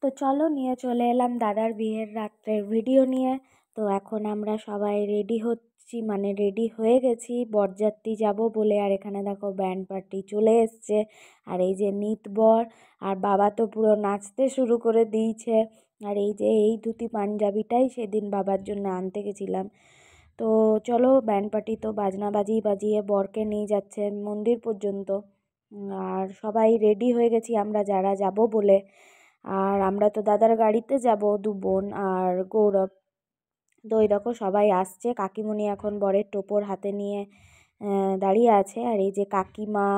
তো চলো নিয়ে চলে এলাম দাদার বিয়ের রাত্রের ভিডিও নিয়ে। তো এখন আমরা সবাই রেডি হচ্ছি, মানে রেডি হয়ে গেছি বরযাত্রী যাব বলে। আর এখানে দেখো ব্যান্ড পার্টি চলে এসছে, আর এই যে নিত বর আর বাবা তো পুরো নাচতে শুরু করে দিয়েছে। আর এই যে এই ধুতি পাঞ্জাবিটাই সেদিন বাবার জন্য আনতে গেছিলাম। তো চলো ব্যান্ড পার্টি তো বাজনা বাজিয়ে বাজিয়ে বরকে নিয়ে যাচ্ছে মন্দির পর্যন্ত। আর সবাই রেডি হয়ে গেছি আমরা যারা যাব বলে। আর আমরা তো দাদার গাড়িতে যাব, দু বোন আর গৌরব। তো ওই দেখো সবাই আসছে, কাকিমণি এখন বরের টোপর হাতে নিয়ে দাঁড়িয়ে আছে। আর এই যে কাকিমা,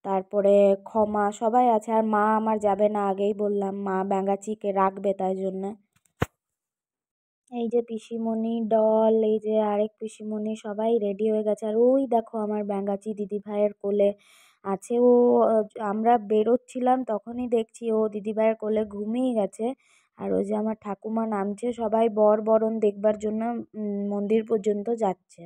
তারপরে ক্ষমা সবাই আছে। আর মা আমার যাবে না, আগেই বললাম, মা ব্যাঙাচিকে রাখবে তাই জন্য। এই যে পিসিমণি ডল, এই যে আরেক পিসিমণি সবাই রেডি হয়ে গেছে। আর ওই দেখো আমার ব্যাঙাচি দিদিভাইয়ের কোলে আছে ও। আমরা বেরোচ্ছিলাম তখনই দেখছি ও দিদিভাইয়ের কোলে ঘুমিয়ে গেছে। আর ওই যে আমার ঠাকুমা নামছে, সবাই বর বরণ দেখবার জন্য মন্দির পর্যন্ত যাচ্ছে।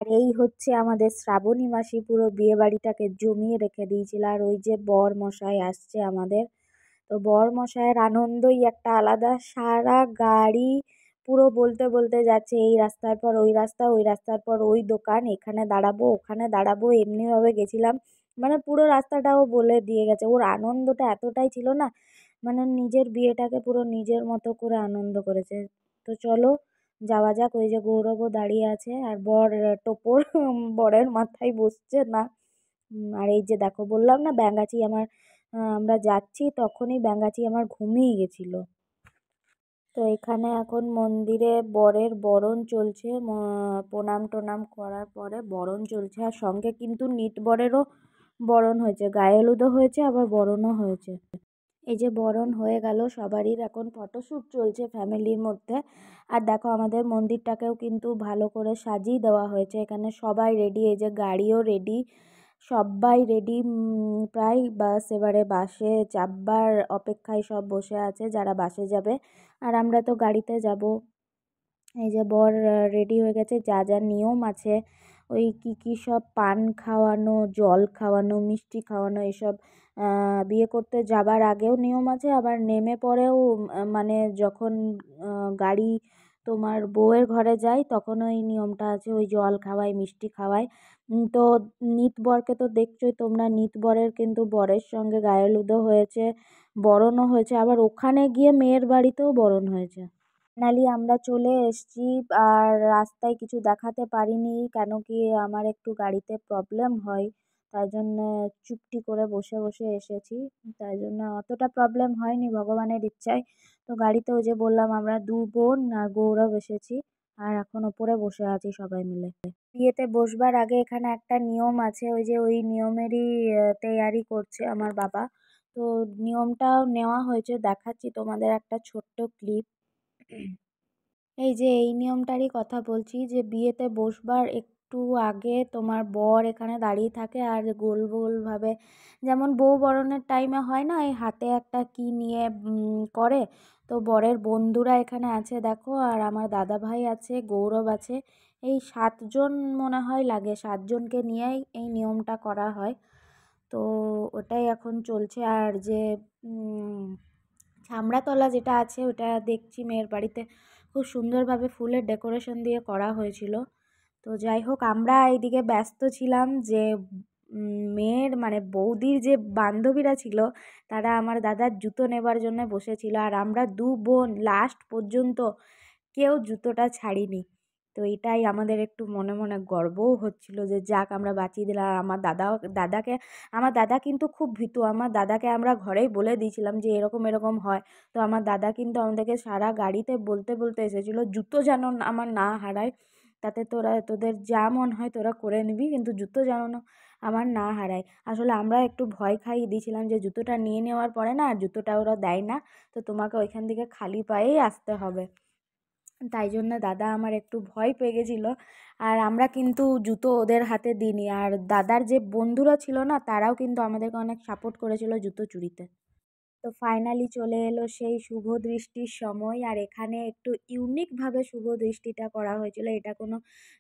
আর এই হচ্ছে আমাদের শ্রাবণী মাসি, পুরো বিয়ে বাড়িটাকে জমিয়ে রেখে দিয়েছিল। আর ওই যে বর মশাই আসছে আমাদের। তো বর মশাইয়ের আনন্দই একটা আলাদা, সারা গাড়ি পুরো বলতে বলতে যাচ্ছে, এই রাস্তার পর ওই রাস্তা, ওই রাস্তার পর ওই দোকান, এখানে দাঁড়াবো ওখানে দাঁড়াবো, এমনিভাবে গেছিলাম। মানে পুরো রাস্তাটাও বলে দিয়ে গেছে। ওর আনন্দটা এতটাই ছিল না, মানে নিজের বিয়েটাকে পুরো নিজের মতো করে আনন্দ করেছে। তো চলো যাওয়া যাক। ওই যে গৌরবও দাঁড়িয়ে আছে, আর বর টোপর বরের মাথায় বসছে না। আর এই যে দেখো বললাম না ব্যাঙাচি আমার, আমরা যাচ্ছি তখনই ব্যাঙাচি আমার ঘুমিয়ে গেছিল। তো এখানে এখন মন্দিরে বরের বরণ চলছে, প্রণাম টনাম করার পরে বরণ চলছে। আর সঙ্গে কিন্তু নিট বরেরও বরণ হয়েছে, গায়ে হলুদও হয়েছে আবার বরণও হয়েছে। এই যে বরণ হয়ে গেল, সবারই এখন ফটোশ্যুট চলছে ফ্যামিলির মধ্যে। আর দেখো আমাদের মন্দিরটাকেও কিন্তু ভালো করে সাজিয়ে দেওয়া হয়েছে, এখানে সবাই রেডি, এই যে গাড়িও রেডি, সবাই রেডি। প্রায় বাস, এবারে বাসে চাপবার অপেক্ষায় সব বসে আছে যারা বাসে যাবে। আর আমরা তো গাড়িতে যাব। এই যে বর রেডি হয়ে গেছে, যা যা নিয়ম আছে ওই কি কি সব পান খাওয়ানো, জল খাওয়ানো, মিষ্টি খাওয়ানো, এসব বিয়ে করতে যাবার আগেও নিয়ম আছে, আবার নেমে পরেও মানে যখন গাড়ি তোমার বউয়ের ঘরে যায় তখন ওই নিয়মটা আছে, ওই জল খাওয়ায় মিষ্টি খাওয়ায়। তো নিত বরকে তো দেখছোই তোমরা, নিত বরের কিন্তু বরের সঙ্গে গায়ে হলুদও হয়েছে, বরণও হয়েছে, আবার ওখানে গিয়ে মেয়ের বাড়িতেও বরণ হয়েছে। ফাইনালি আমরা চলে এসেছি। আর রাস্তায় কিছু দেখাতে পারিনি, কেন কি আমার একটু গাড়িতে প্রবলেম হয়, তাই জন্য চুপটি করে বসে বসে এসেছি। তাই জন্য অতটা প্রবলেম হয়নি ভগবানের ইচ্ছায়। তো গাড়িতে ওই যে বললাম আমরা দু বোন আর গৌরব এসেছি, আর এখন ওপরে বসে আছি সবাই মিলে। বিয়েতে বসবার আগে এখানে একটা নিয়ম আছে, ওই যে ওই নিয়মেরই তৈয়ারি করছে আমার বাবা। তো নিয়মটাও নেওয়া হয়েছে, দেখাচ্ছি তোমাদের একটা ছোট্ট ক্লিপ। এই যে এই নিয়মটারই কথা বলছি, যে বিয়েতে বসবার একটু আগে তোমার বর এখানে দাঁড়িয়ে থাকে, আর গোল গোলভাবে যেমন বউ বরণের টাইমে হয় না, এই হাতে একটা কি নিয়ে করে। তো বরের বন্ধুরা এখানে আছে দেখো, আর আমার দাদা ভাই আছে, গৌরব আছে, এই 7জন মনে হয় লাগে, 7জনকে নিয়েই এই নিয়মটা করা হয়। তো ওটাই এখন চলছে। আর যে ছামড়াতলা যেটা আছে ওটা দেখছি মেয়ের বাড়িতে খুব সুন্দরভাবে ফুলের ডেকোরেশন দিয়ে করা হয়েছিল। তো যাই হোক, আমরা এইদিকে ব্যস্ত ছিলাম যে মেয়ের মানে বৌদির যে বান্ধবীরা ছিল তারা আমার দাদার জুতো নেবার জন্য বসেছিল, আর আমরা দু বোন লাস্ট পর্যন্ত কেউ জুতোটা ছাড়িনি। তো এটাই আমাদের একটু মনে মনে গর্বও হচ্ছিল যে যাক আমরা বাঁচিয়ে দিলাম। আর আমার দাদা কিন্তু খুব ভীতু, আমার দাদাকে আমরা ঘরেই বলে দিয়েছিলাম যে এরকম এরকম হয়। তো আমার দাদা কিন্তু আমাদেরকে সারা গাড়িতে বলতে বলতে এসেছিলো জুতো যেন আমার না হারায়, তাতে তোদের যা মন হয় তোরা করে নিবি, কিন্তু জুতো যেন না আমার না হারায়। আসলে আমরা একটু ভয় খাইয়ে দিয়েছিলাম যে জুতোটা নিয়ে নেওয়ার পরে না আর জুতোটা ওরা দেয় না, তো তোমাকে ওইখান থেকে খালি পায়েই আসতে হবে। তাই জন্য দাদা আমার একটু ভয় পেয়ে গেছিলো। আর আমরা কিন্তু জুতো ওদের হাতে দিইনি, আর দাদার যে বন্ধুরা ছিল না তারাও কিন্তু আমাদেরকে অনেক সাপোর্ট করেছিল জুতো চুরিতে। তো তো ফাইনালি চলে এলো সেই শুভ দৃষ্টির সময়। আর এখানে একটু ইউনিকভাবে শুভ দৃষ্টিটা করা হয়েছিল, এটা কোনো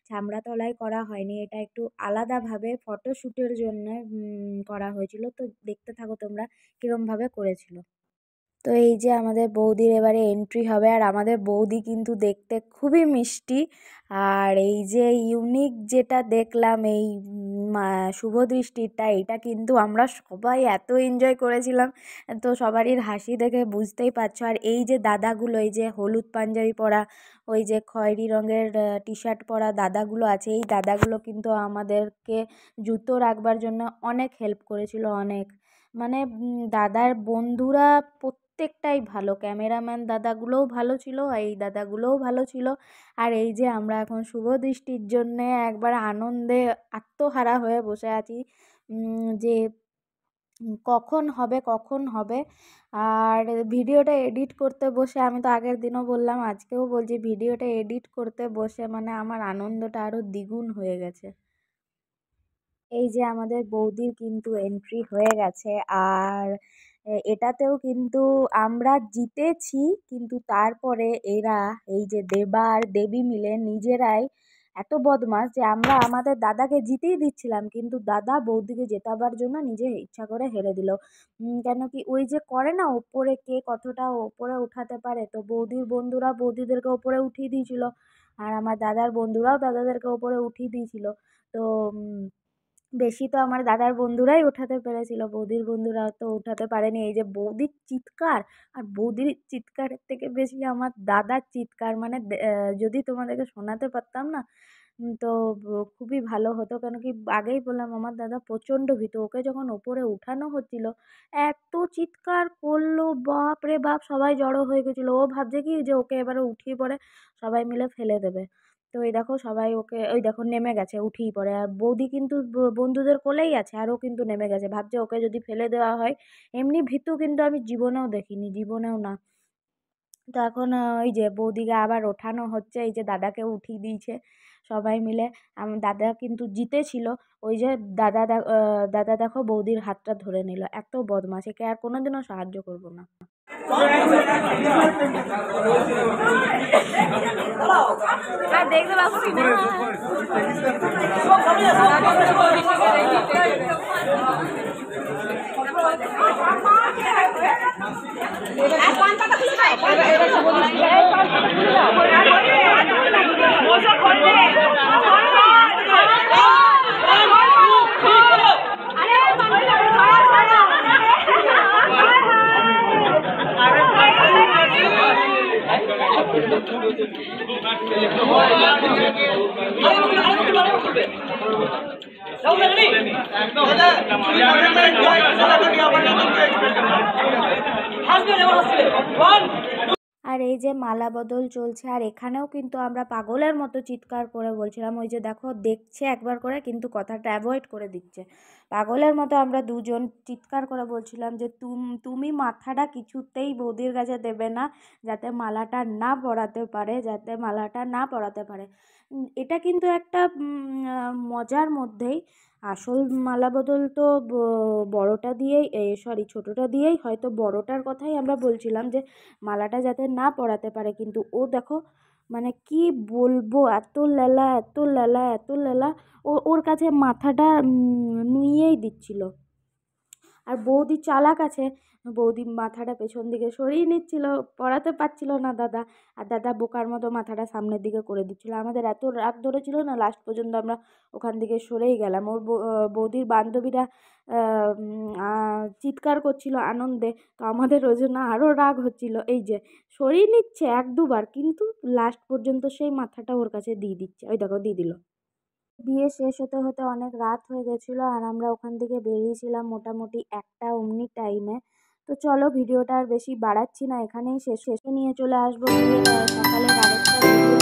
চামড়াতলায় করা হয়নি, এটা একটু আলাদাভাবে ফটোশ্যুটের জন্য করা হয়েছিল। তো দেখতে থাকো তোমরা কীরমভাবে করেছিল। তো এই যে আমাদের বৌদির এবারে এন্ট্রি হবে, আর আমাদের বৌদি কিন্তু দেখতে খুবই মিষ্টি। আর এই যে ইউনিক যেটা দেখলাম এই শুভ দৃষ্টিটা, এটা কিন্তু আমরা সবাই এত এনজয় করেছিলাম, তো সবারই হাসি দেখে বুঝতেই পারছো। আর এই যে দাদাগুলো, এই যে হলুদ পাঞ্জাবি পরা, ওই যে খয়েরি রঙের টি শার্ট পরা দাদাগুলো আছে, এই দাদাগুলো কিন্তু আমাদেরকে জুতো রাখবার জন্য অনেক হেল্প করেছিল, অনেক। মানে দাদার বন্ধুরা প্রত্যেকটাই ভালো, ক্যামেরাম্যান দাদাগুলোও ভালো ছিল, এই দাদাগুলোও ভালো ছিল। আর এই যে আমরা এখন শুভ দৃষ্টির জন্যে একবার আনন্দে আত্মহারা হয়ে বসে আছি যে কখন হবে কখন হবে। আর ভিডিওটা এডিট করতে বসে, আমি তো আগের দিনও বললাম আজকেও বলছি, ভিডিওটা এডিট করতে বসে মানে আমার আনন্দটা আরও দ্বিগুণ হয়ে গেছে। এই যে আমাদের বৌদির কিন্তু এন্ট্রি হয়ে গেছে, আর এটাতেও কিন্তু আমরা জিতেছি, কিন্তু তারপরে এরা এই যে দেবা আর দেবী মিলে নিজেরাই এত বদমাশ যে আমরা আমাদের দাদাকে জিতেই দিচ্ছিলাম, কিন্তু দাদা বৌদিকে জেতাবার জন্য নিজে ইচ্ছা করে হেরে দিল। কেন কি ওই যে করে না ওপরে কে কতটা ওপরে উঠাতে পারে, তো বৌদির বন্ধুরা বৌদিদেরকে ওপরে উঠিয়ে দিয়েছিল, আর আমার দাদার বন্ধুরাও দাদাদেরকে ওপরে উঠিয়ে দিয়েছিল। তো বেশি তো আমার দাদার বন্ধুরাই ওঠাতে পেরেছিল, বৌদির বন্ধুরা তো উঠাতে পারেনি। এই যে বৌদির চিৎকার, আর বৌদির চিৎকারের থেকে বেশি আমার দাদার চিৎকার, মানে যদি তোমাদেরকে শোনাতে পারতাম না তো খুবই ভালো হতো। কেন কি আগেই বললাম আমার দাদা প্রচণ্ড ভীতু, ওকে যখন ওপরে উঠানো হচ্ছিল এত চিৎকার করলো, বাপ রে বাপ, সবাই জড়ো হয়ে গেছিলো। ও ভাবছে কি যে ওকে এবারে উঠিয়ে পড়ে সবাই মিলে ফেলে দেবে। তো এই দেখো সবাই ওকে, ওই দেখো নেমে গেছে উঠিয়ে পড়ে, আর বৌদি কিন্তু বন্ধুদের কোলেই আছে, আর ও কিন্তু নেমে গেছে, ভাবছে ওকে যদি ফেলে দেওয়া হয়। এমনি ভীতু কিন্তু আমি জীবনেও দেখিনি, জীবনেও না। তো এখন ওই যে বৌদিকে আবার ওঠানো হচ্ছে, এই যে দাদাকে উঠিয়ে দিয়েছে সবাই মিলে। দাদা কিন্তু জিতেছিল। ওই যে দাদা দেখো বৌদির হাতটা ধরে নিল, এত বদমাশ, একে আর কোনোদিনও সাহায্য করবো না। দেখতে পাচ্ছি না আর এই যে মালা বদল চলছে, আর এখানেও কিন্তু আমরা পাগলের মতো চিৎকার করে বলছিলাম, ওই যে দেখো দেখছে একবার করে কিন্তু কথাটা অ্যাভয়েড করে দিচ্ছে, পাগলের মতো আমরা দুজন চিৎকার করে বলছিলাম যে তুমি মাথাটা কিছুতেই বৌদির কাছে দেবে না, যাতে মালাটা না পরাতে পারে, যাতে মালাটা না পরাতে পারে। এটা কিন্তু একটা মজার মধ্যেই। আসল মালা বদল তো বড়টা দিয়েই, সরি ছোটোটা দিয়েই, হয়তো বড়টার কথাই আমরা বলছিলাম যে মালাটা যাতে না পরাতে পারে, কিন্তু ও দেখো মানে কি বলবো, এত লেলা এত লেলা এত লেলা, ওর কাছে মাথাটা নুইয়েই দিচ্ছিল। আর বৌদি চালাক আছে, বৌদি মাথাটা পেছন দিকে সরিয়ে নিচ্ছিল, পরাতে পারছিল না দাদা, আর দাদা বোকার মতো মাথাটা সামনের দিকে করে দিচ্ছিল। আমাদের এত রাগ ধরেছিল না, লাস্ট পর্যন্ত আমরা ওখান থেকে সরেই গেলাম। ওর বৌদির বান্ধবীরা চিৎকার করছিল আনন্দে, তো আমাদের ওই জন্য আরও রাগ হচ্ছিল। এই যে সরিয়ে নিচ্ছে এক দুবার, কিন্তু লাস্ট পর্যন্ত সেই মাথাটা ওর কাছে দিয়ে দিচ্ছে, ওই দেখো দিয়ে দিল। বিয়ে শেষ হতে হতে অনেক রাত হয়ে গেছিলো, আর আমরা ওখান থেকে বেরিয়েছিলাম মোটামুটি 1টা অমনি টাইমে। তো চলো ভিডিওটা আর বেশি বাড়াচ্ছি না, এখানেই শেষে নিয়ে চলে আসবো সকালের আরেকটা ভিডিও।